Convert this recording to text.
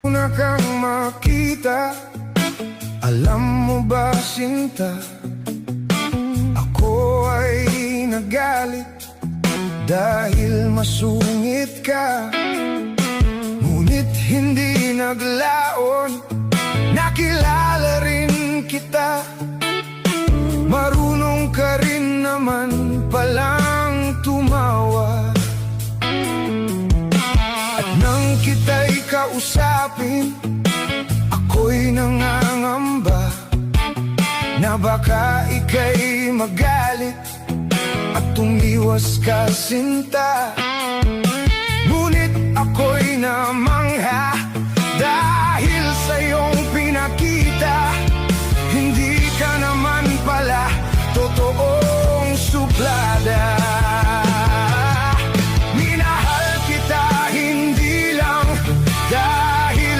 Una kang makita, alam mo ba sinta, ako ay nagalit dahil masungit ka. Ngunit hindi naglaon, nakilala rin kita. Marunong ka rin naman palang tumawa. At nang kita'y kausapin, ako'y nangangamba na baka ika'y magalit at tumiwas ka, sinta. Ngunit ako'y namangha